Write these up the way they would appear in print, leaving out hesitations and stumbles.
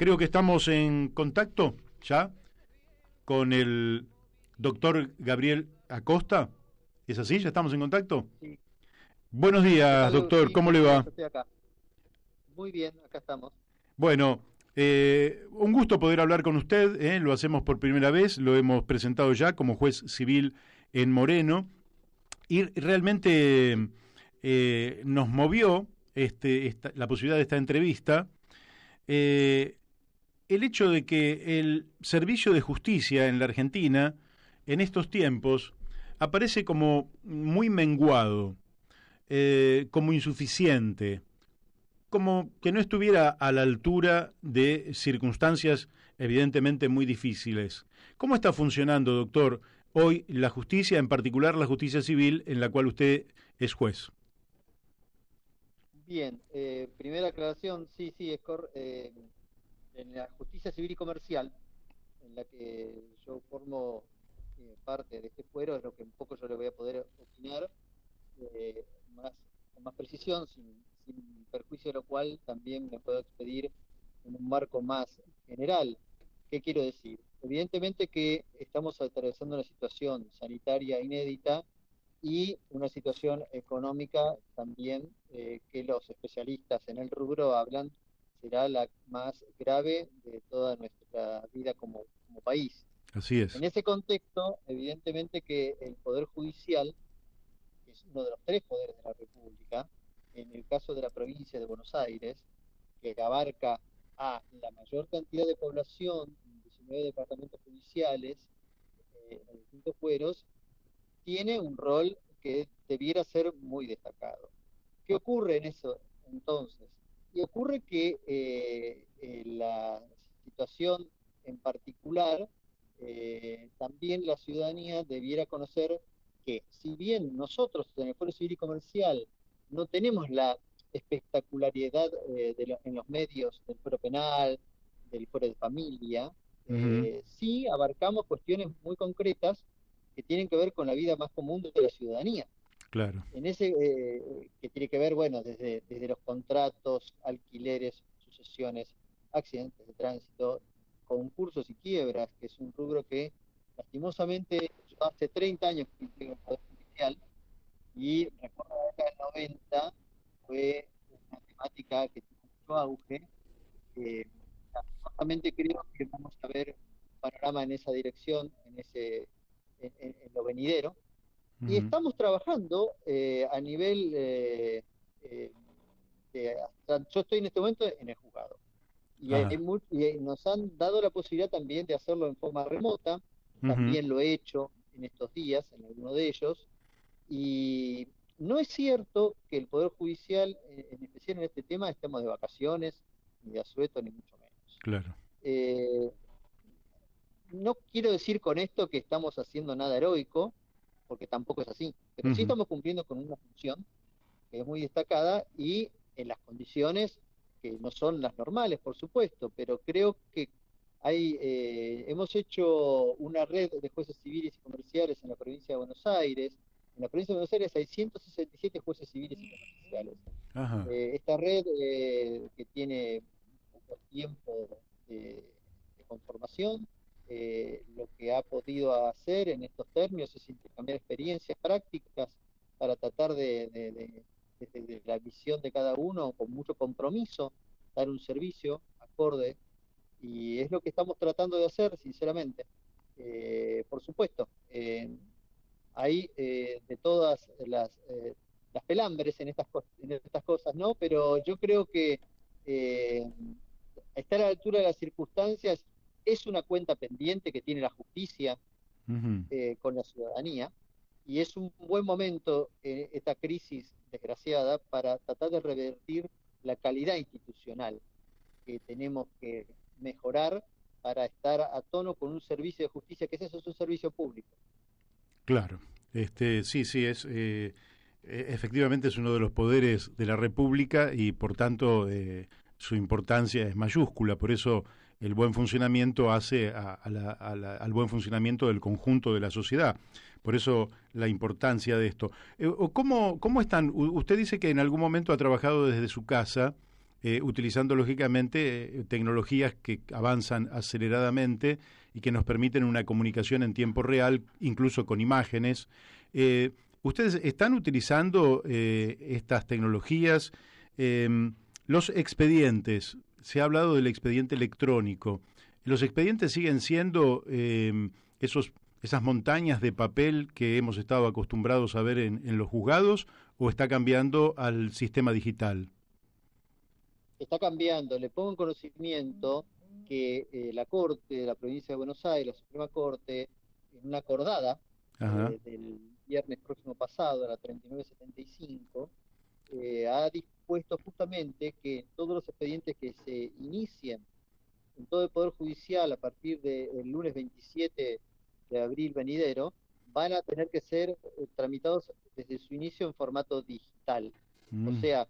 Creo que estamos en contacto ya con el doctor Gabriel Acosta. ¿Es así? ¿Ya estamos en contacto? Sí. Buenos ¿Qué días, tal? doctor. Sí, ¿Cómo le buenos días, va? estoy acá. Muy bien, acá estamos. Bueno, un gusto poder hablar con usted. Lo hacemos por primera vez. Lo hemos presentado ya como juez civil en Moreno. Y realmente nos movió la posibilidad de esta entrevista. El hecho de que el servicio de justicia en la Argentina, en estos tiempos, aparece como muy menguado, como insuficiente, como que no estuviera a la altura de circunstancias evidentemente muy difíciles. ¿Cómo está funcionando, doctor, hoy la justicia, en particular la justicia civil, en la cual usted es juez? Bien, primera aclaración, sí, sí, en la justicia civil y comercial, en la que yo formo parte de este fuero, es lo que un poco yo le voy a poder opinar con más precisión, sin perjuicio de lo cual también me puedo expedir en un marco más general. ¿Qué quiero decir? Evidentemente que estamos atravesando una situación sanitaria inédita y una situación económica también que los especialistas en el rubro hablan será la más grave de toda nuestra vida como país. Así En es. ese contexto, evidentemente que el Poder Judicial es uno de los tres poderes de la República, en el caso de la provincia de Buenos Aires, que abarca a la mayor cantidad de población, 19 departamentos judiciales, en distintos fueros, tiene un rol que debiera ser muy destacado. ¿Qué ocurre en eso entonces? Y ocurre que la situación en particular, también la ciudadanía debiera conocer que si bien nosotros en el Foro Civil y Comercial no tenemos la espectacularidad en los medios del Foro Penal, del Foro de Familia, Ujú. sí abarcamos cuestiones muy concretas que tienen que ver con la vida más común de la ciudadanía. Claro. En ese que tiene que ver, bueno, desde los contratos, alquileres, sucesiones, accidentes de tránsito, concursos y quiebras, que es un rubro que lastimosamente yo hace 30 años que estoy en el Poder Judicial y recuerdo que en el 90 fue una temática que tuvo mucho auge. Eh, lastimosamente creo que vamos a ver un panorama en esa dirección, en lo venidero y Ujú. estamos trabajando a nivel yo estoy en este momento en el juzgado Ajá. y nos han dado la posibilidad también de hacerlo en forma remota, Ujú. también lo he hecho en estos días, en alguno de ellos, y no es cierto que el Poder Judicial, en especial en este tema, estemos de vacaciones, ni de asueto, ni mucho menos. Claro. Eh, no quiero decir con esto que estamos haciendo nada heroico, porque tampoco es así, pero sí Ujú. estamos cumpliendo con una función que es muy destacada y en las condiciones que no son las normales, por supuesto, pero creo que hemos hecho una red de jueces civiles y comerciales en la provincia de Buenos Aires. En la provincia de Buenos Aires hay 167 jueces civiles y comerciales. Ajá. Esta red que tiene poco tiempo de conformación, lo que ha podido hacer en estos términos es intercambiar experiencias prácticas para tratar de la visión de cada uno con mucho compromiso, dar un servicio acorde, y es lo que estamos tratando de hacer, sinceramente. Por supuesto, hay de todas las pelambres en estas cosas, ¿no? Pero yo creo que eh, estar a la altura de las circunstancias es una cuenta pendiente que tiene la justicia Ujú. con la ciudadanía y es un buen momento esta crisis desgraciada para tratar de revertir la calidad institucional que tenemos que mejorar para estar a tono con un servicio de justicia, que es eso, es un servicio público. Claro, sí, sí, efectivamente es uno de los poderes de la República y por tanto su importancia es mayúscula. Por eso el buen funcionamiento hace al buen funcionamiento del conjunto de la sociedad. Por eso la importancia de esto. ¿Cómo están? Usted dice que en algún momento ha trabajado desde su casa. utilizando lógicamente tecnologías que avanzan aceleradamente y que nos permiten una comunicación en tiempo real, incluso con imágenes. ¿Ustedes están utilizando estas tecnologías? Los expedientes, se ha hablado del expediente electrónico. ¿Los expedientes siguen siendo esas montañas de papel que hemos estado acostumbrados a ver en los juzgados o está cambiando al sistema digital? Está cambiando. Le pongo en conocimiento que la Corte de la Provincia de Buenos Aires, la Suprema Corte, en una acordada Ajá. del viernes próximo pasado, la 3975, ha dispuesto justamente que todos los expedientes que se inicien en todo el Poder Judicial a partir del lunes 27 de abril venidero van a tener que ser tramitados desde su inicio en formato digital. O Mm, sea,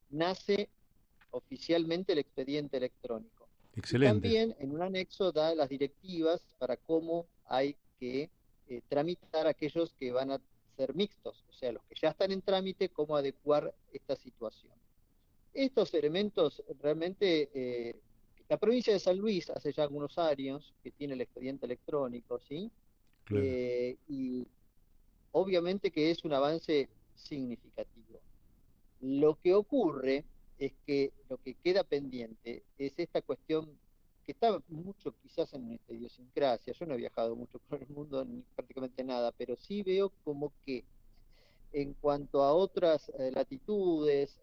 nace oficialmente el expediente electrónico. Y excelente. también en un anexo da las directivas para cómo hay que tramitar aquellos que van a ser mixtos, o sea, los que ya están en trámite, cómo adecuar esta situación. Estos elementos realmente, la provincia de San Luis hace ya algunos años que tiene el expediente electrónico, ¿sí? Claro. Y obviamente que es un avance significativo. Lo que ocurre es que lo que queda pendiente es esta cuestión que está mucho quizás en nuestra idiosincrasia. Yo no he viajado mucho por el mundo, ni prácticamente nada, pero sí veo como que en cuanto a otras latitudes,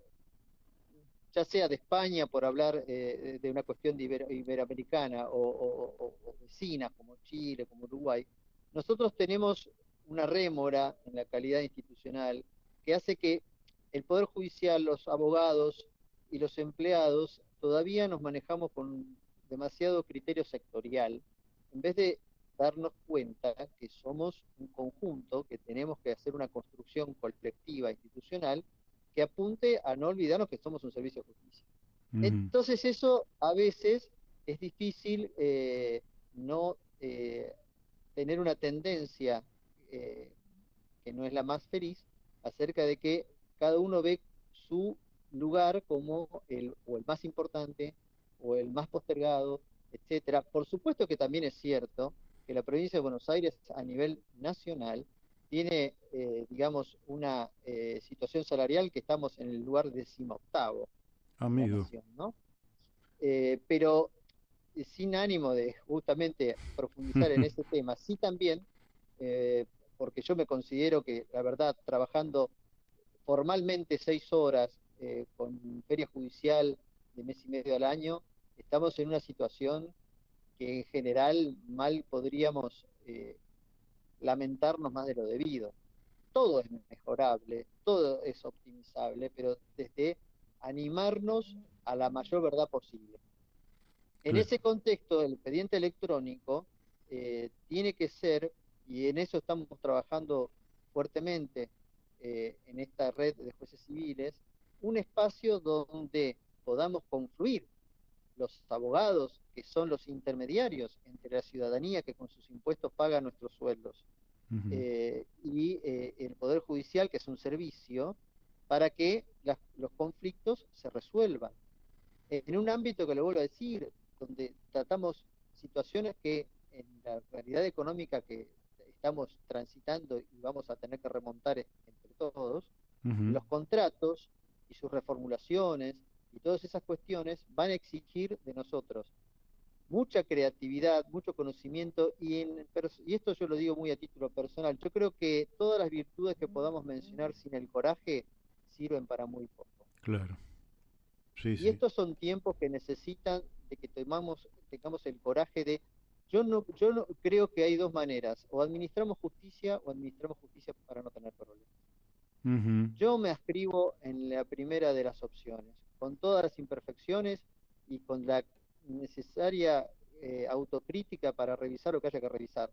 ya sea de España, por hablar de una cuestión de iberoamericana, o vecinas como Chile, como Uruguay, nosotros tenemos una rémora en la calidad institucional que hace que el Poder Judicial, los abogados y los empleados todavía nos manejamos con demasiado criterio sectorial, en vez de darnos cuenta que somos un conjunto, que tenemos que hacer una construcción colectiva institucional que apunte a no olvidarnos que somos un servicio de justicia. Mm, Entonces eso a veces es difícil no tener una tendencia eh, que no es la más feliz acerca de que cada uno ve su lugar como o el más importante o el más postergado, etcétera. Por supuesto que también es cierto que la provincia de Buenos Aires a nivel nacional tiene, digamos, una situación salarial que estamos en el lugar 18º de la amigo. nación, ¿no? Pero sin ánimo de justamente profundizar en ese tema, sí también, eh, porque yo me considero que, la verdad, trabajando formalmente 6 horas con feria judicial de mes y medio al año, estamos en una situación que en general mal podríamos lamentarnos más de lo debido. Todo es mejorable, todo es optimizable, pero desde animarnos a la mayor verdad posible. En Claro. ese contexto, el expediente electrónico tiene que ser, y en eso estamos trabajando fuertemente en esta red de jueces civiles, un espacio donde podamos confluir los abogados, que son los intermediarios entre la ciudadanía que con sus impuestos paga nuestros sueldos, Ujú. y el Poder Judicial, que es un servicio, para que los conflictos se resuelvan en un ámbito que le vuelvo a decir, donde tratamos situaciones que en la realidad económica que estamos transitando y vamos a tener que remontar entre todos, Ujú. los contratos y sus reformulaciones y todas esas cuestiones van a exigir de nosotros mucha creatividad, mucho conocimiento y esto yo lo digo muy a título personal, yo creo que todas las virtudes que podamos mencionar sin el coraje sirven para muy poco. Claro. Sí, Y sí. estos son tiempos que necesitan de que tengamos el coraje de, yo no creo que hay dos maneras, o administramos justicia para no tener problemas. Ujú. Yo me ascribo en la primera de las opciones, con todas las imperfecciones y con la necesaria autocrítica para revisar lo que haya que revisar,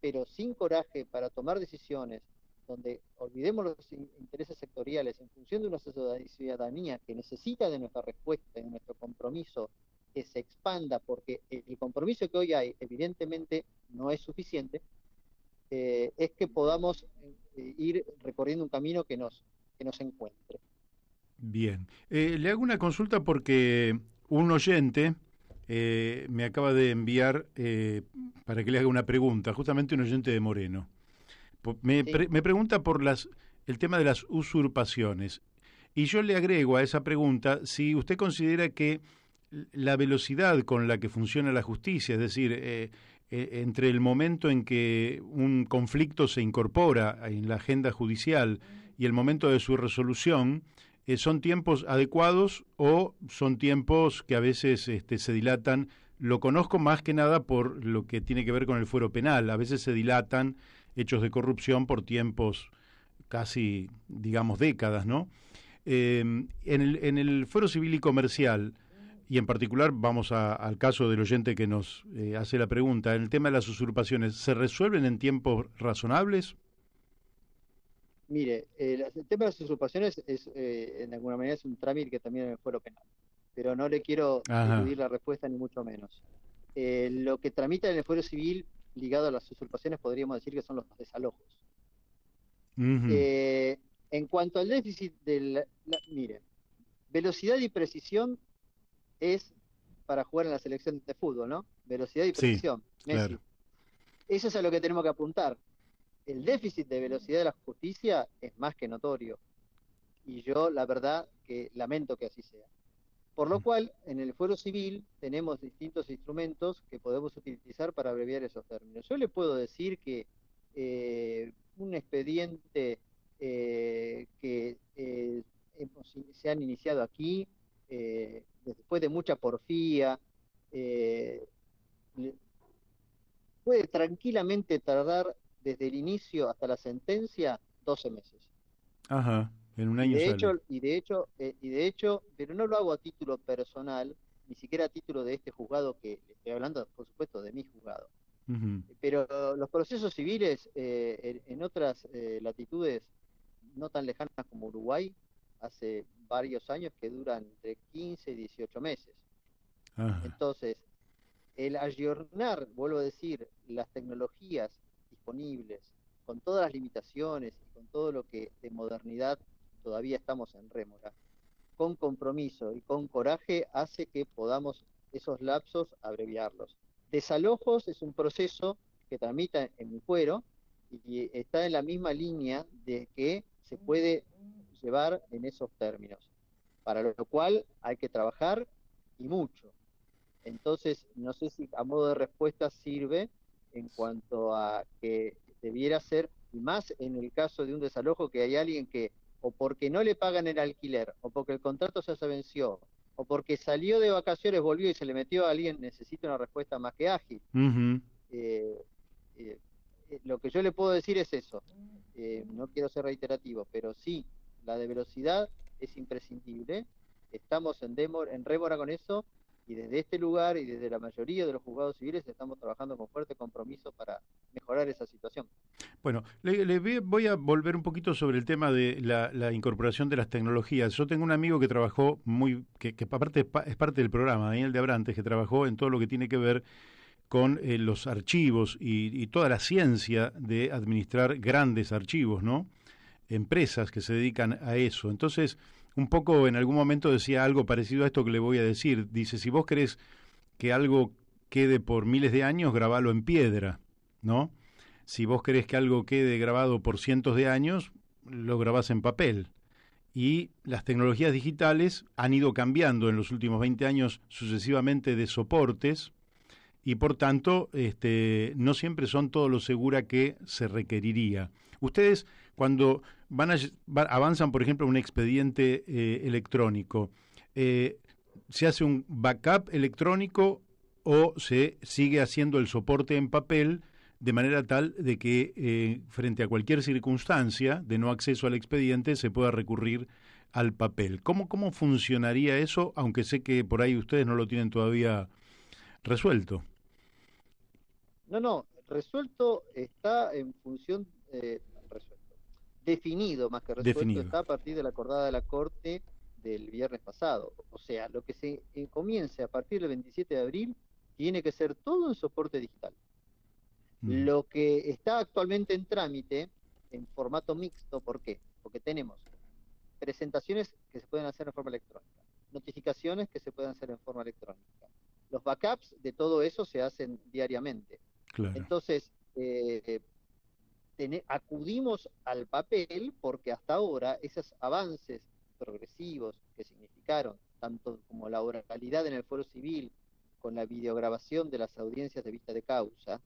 pero sin coraje para tomar decisiones donde olvidemos los intereses sectoriales en función de una ciudadanía que necesita de nuestra respuesta y de nuestro compromiso que se expanda, porque el compromiso que hoy hay evidentemente no es suficiente, es que podamos ir recorriendo un camino que nos encuentre. Bien. Le hago una consulta porque un oyente me acaba de enviar para que le haga una pregunta, justamente un oyente de Moreno. Sí, Me pregunta por el tema de las usurpaciones. Y yo le agrego a esa pregunta si usted considera que la velocidad con la que funciona la justicia, es decir, entre el momento en que un conflicto se incorpora en la agenda judicial y el momento de su resolución, ¿son tiempos adecuados o son tiempos que a veces se dilatan? Lo conozco más que nada por lo que tiene que ver con el fuero penal. A veces se dilatan hechos de corrupción por tiempos casi, digamos, décadas, ¿no? En el fuero civil y comercial, y en particular vamos al caso del oyente que nos hace la pregunta, en el tema de las usurpaciones, ¿se resuelven en tiempos razonables? mire, el tema de las usurpaciones es, en alguna manera, es un trámite que también en el fuero penal, pero no le quiero Ajá. eludir la respuesta ni mucho menos. Lo que tramita en el fuero civil ligado a las usurpaciones podríamos decir que son los desalojos. Ujú. Eh, en cuanto al déficit mire, velocidad y precisión es para jugar en la selección de fútbol, ¿no? Velocidad y Sí, precisión, claro. Messi. Eso es a lo que tenemos que apuntar. El déficit de velocidad de la justicia es más que notorio. Y yo, la verdad, que lamento que así sea. Por lo cual, en el fuero civil tenemos distintos instrumentos que podemos utilizar para abreviar esos términos. Yo le puedo decir que un expediente que se han iniciado aquí, después de mucha porfía, eh, puede tranquilamente tardar desde el inicio hasta la sentencia 12 meses. Ajá, en un Y año de sale. hecho, pero no lo hago a título personal, ni siquiera a título de este juzgado que le estoy hablando, por supuesto, de mi juzgado. Ujú. Pero los procesos civiles en otras latitudes no tan lejanas como Uruguay, hace varios años que duran entre 15 y 18 meses. Ajá. Entonces, el ayornar, vuelvo a decir, las tecnologías disponibles, con todas las limitaciones y con todo lo que de modernidad todavía estamos en rémora, con compromiso y con coraje hace que podamos esos lapsos abreviarlos. Desalojos es un proceso que tramita en mi fuero y está en la misma línea de que se puede llevar en esos términos, para lo cual hay que trabajar y mucho. Entonces, no sé si a modo de respuesta sirve en cuanto a que debiera ser, y más en el caso de un desalojo, que hay alguien que, o porque no le pagan el alquiler, o porque el contrato se venció, o porque salió de vacaciones, volvió y se le metió a alguien, necesita una respuesta más que ágil. Ujú. Eh, eh, lo que yo le puedo decir es eso. No quiero ser reiterativo, pero sí, la de velocidad es imprescindible. Estamos en rémora con eso y desde este lugar y desde la mayoría de los juzgados civiles estamos trabajando con fuerte compromiso para mejorar esa situación. Bueno, voy a volver un poquito sobre el tema de la incorporación de las tecnologías. Yo tengo un amigo que trabajó que aparte es parte del programa, Daniel de Abrantes, que trabajó en todo lo que tiene que ver con los archivos y toda la ciencia de administrar grandes archivos, ¿no? Empresas que se dedican a eso. Entonces, un poco en algún momento decía algo parecido a esto que le voy a decir. Dice, si vos querés que algo quede por miles de años, grabalo en piedra, ¿no? Si vos querés que algo quede grabado por cientos de años, lo grabás en papel. Y las tecnologías digitales han ido cambiando en los últimos 20 años sucesivamente de soportes y por tanto no siempre son todo lo segura que se requeriría. Ustedes cuando avanzan, por ejemplo, un expediente electrónico, eh, ¿se hace un backup electrónico o se sigue haciendo el soporte en papel de manera tal de que frente a cualquier circunstancia de no acceso al expediente se pueda recurrir al papel? ¿Cómo funcionaría eso, aunque sé que por ahí ustedes no lo tienen todavía resuelto? No, no, resuelto está en función, resuelto, definido más que resuelto, Definido. está a partir de la acordada de la Corte del viernes pasado. O sea, lo que se comience a partir del 27 de abril tiene que ser todo en soporte digital. Ujú. Lo que está actualmente en trámite, en formato mixto, ¿por qué? Porque tenemos presentaciones que se pueden hacer en forma electrónica, notificaciones que se pueden hacer en forma electrónica. Los backups de todo eso se hacen diariamente. Claro. Entonces, acudimos al papel porque hasta ahora esos avances progresivos que significaron tanto como la oralidad en el fuero civil, con la videograbación de las audiencias de vista de causa,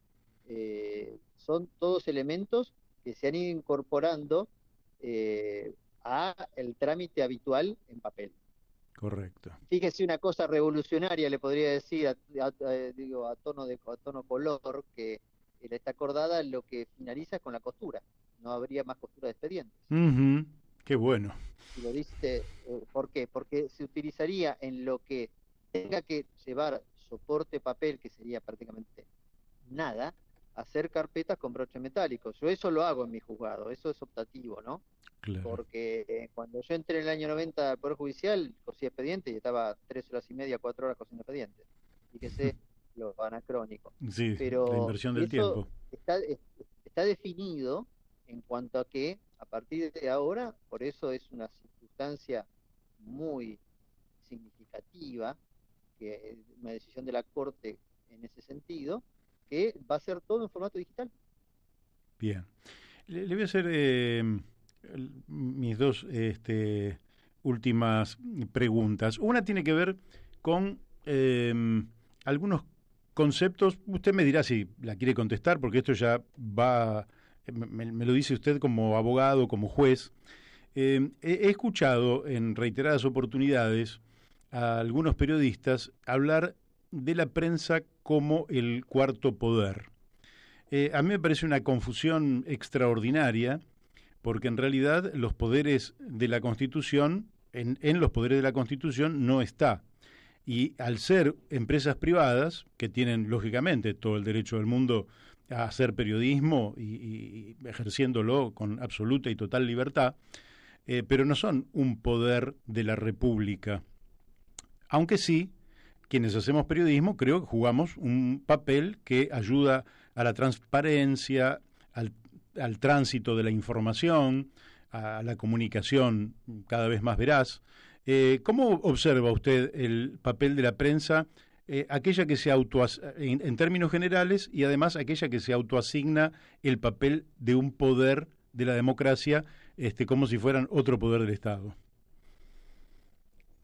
son todos elementos que se han ido incorporando a el trámite habitual en papel. Correcto. Fíjese, una cosa revolucionaria le podría decir a tono color, que está acordada lo que finaliza con la costura. No habría más costura de expedientes. Qué bueno. Y lo dice, ¿por qué? Porque se utilizaría en lo que tenga que llevar soporte papel, que sería prácticamente nada, hacer carpetas con broche metálico. Yo eso lo hago en mi juzgado, eso es optativo, ¿no? Claro. Porque cuando yo entré en el año 90 al Poder Judicial, cosía expedientes y estaba 3 horas y media, 4 horas cosiendo expedientes. Fíjese lo anacrónico. Sí, pero la inversión del tiempo. Está definido en cuanto a que a partir de ahora, por eso es una circunstancia muy significativa, que una decisión de la Corte en ese sentido, que va a ser todo en formato digital. Bien. Le voy a hacer mis dos últimas preguntas. Una tiene que ver con algunos conceptos. Usted me dirá si la quiere contestar, porque esto ya va, me lo dice usted como abogado, como juez. He escuchado en reiteradas oportunidades a algunos periodistas hablar de la prensa como el cuarto poder. A mí me parece una confusión extraordinaria, porque en realidad los poderes de la Constitución, en los poderes de la Constitución no está. Y al ser empresas privadas, que tienen lógicamente todo el derecho del mundo a hacer periodismo y ejerciéndolo con absoluta y total libertad, pero no son un poder de la República. Aunque sí, quienes hacemos periodismo creo que jugamos un papel que ayuda a la transparencia, al tránsito de la información, a la comunicación cada vez más veraz. ¿Cómo observa usted el papel de la prensa, aquella que se en términos generales, y además aquella que se autoasigna el papel de un poder de la democracia, como si fueran otro poder del Estado?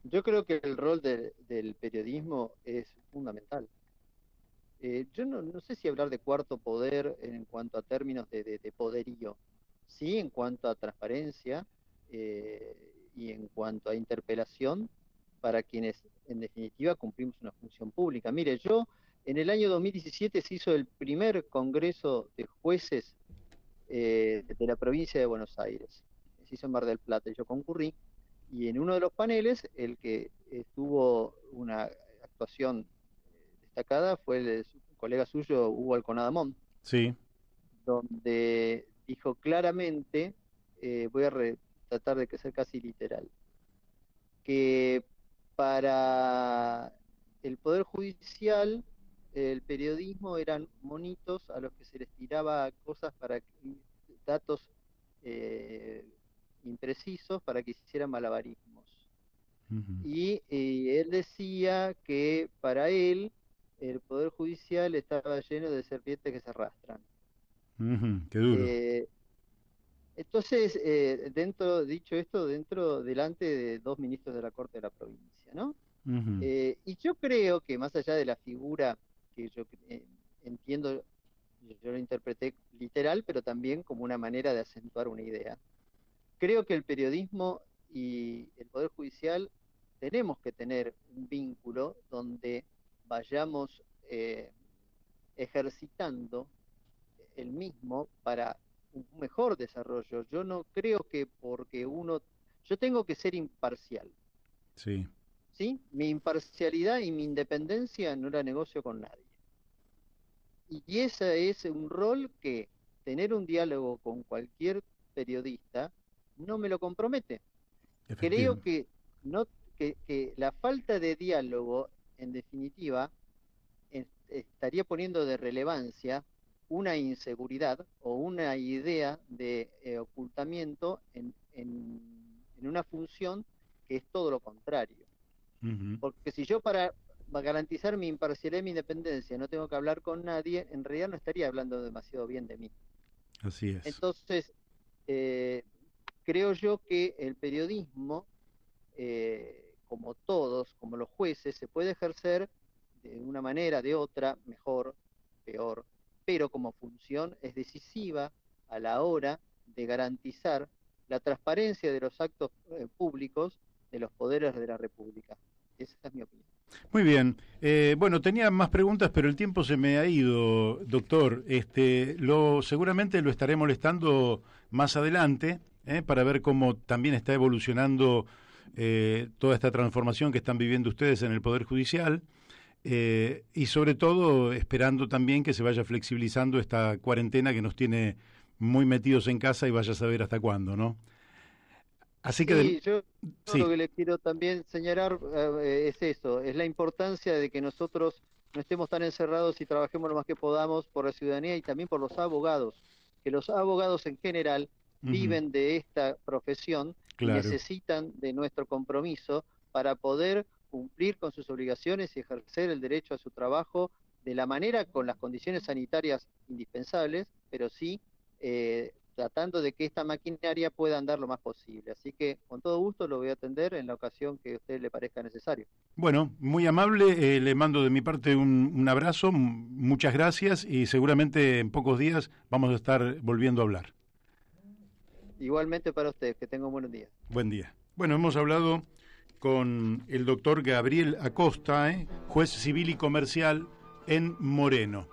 Yo creo que el rol del periodismo es fundamental. Yo no sé si hablar de cuarto poder en cuanto a términos de poderío, sí en cuanto a transparencia y en cuanto a interpelación para quienes en definitiva cumplimos una función pública. Mire, en el año 2017 se hizo el primer Congreso de Jueces de la provincia de Buenos Aires. Se hizo en Mar del Plata y yo concurrí, y en uno de los paneles, el que tuvo una actuación destacada fue el colega suyo, Hugo Alconadamón, Sí. donde dijo claramente, voy a tratar de ser casi literal, que para el Poder Judicial el periodismo eran monitos a los que se les tiraba cosas datos imprecisos para que hicieran malabarismos. Uh-huh. Y él decía que para él el Poder Judicial estaba lleno de serpientes que se arrastran. Uh-huh. Qué duro. Entonces, dicho esto, delante de dos ministros de la Corte de la provincia, ¿no? Uh-huh. Y yo creo que más allá de la figura que yo entiendo, yo lo interpreté literal, pero también como una manera de acentuar una idea. Creo que el periodismo y el Poder Judicial tenemos que tener un vínculo donde vayamos ejercitando el mismo para un mejor desarrollo. Yo no creo que yo tengo que ser imparcial. Sí. ¿Sí? Mi imparcialidad y mi independencia no la negocio con nadie. Y ese es un rol que tener un diálogo con cualquier periodista no me lo compromete. Creo que la falta de diálogo, en definitiva, estaría poniendo de relevancia una inseguridad o una idea de ocultamiento en en una función que es todo lo contrario. Ujú. Porque si yo para garantizar mi imparcialidad y mi independencia no tengo que hablar con nadie, en realidad no estaría hablando demasiado bien de mí. Así es. Entonces, creo yo que el periodismo, como todos, como los jueces, se puede ejercer de una manera, de otra, mejor, peor, pero como función es decisiva a la hora de garantizar la transparencia de los actos públicos de los poderes de la República. Esa es mi opinión. Muy bien. Bueno, tenía más preguntas, pero el tiempo se me ha ido, doctor. Seguramente lo estaré molestando más adelante, para ver cómo también está evolucionando toda esta transformación que están viviendo ustedes en el Poder Judicial. Y sobre todo esperando también que se vaya flexibilizando esta cuarentena que nos tiene muy metidos en casa y vaya a saber hasta cuándo, ¿no? Así que, Sí, yo lo sí. que le quiero también señalar es eso, es la importancia de que nosotros no estemos tan encerrados y trabajemos lo más que podamos por la ciudadanía y también por los abogados, que los abogados en general Ujú, viven de esta profesión y claro. necesitan de nuestro compromiso para poder cumplir con sus obligaciones y ejercer el derecho a su trabajo de la manera con las condiciones sanitarias indispensables, pero sí tratando de que esta maquinaria pueda andar lo más posible. Así que con todo gusto lo voy a atender en la ocasión que a usted le parezca necesario. Bueno, muy amable, le mando de mi parte un abrazo, muchas gracias y seguramente en pocos días vamos a estar volviendo a hablar. Igualmente para usted, que tenga un buen día. Buen día. Bueno, hemos hablado con el doctor Gabriel Acosta, juez civil y comercial en Moreno.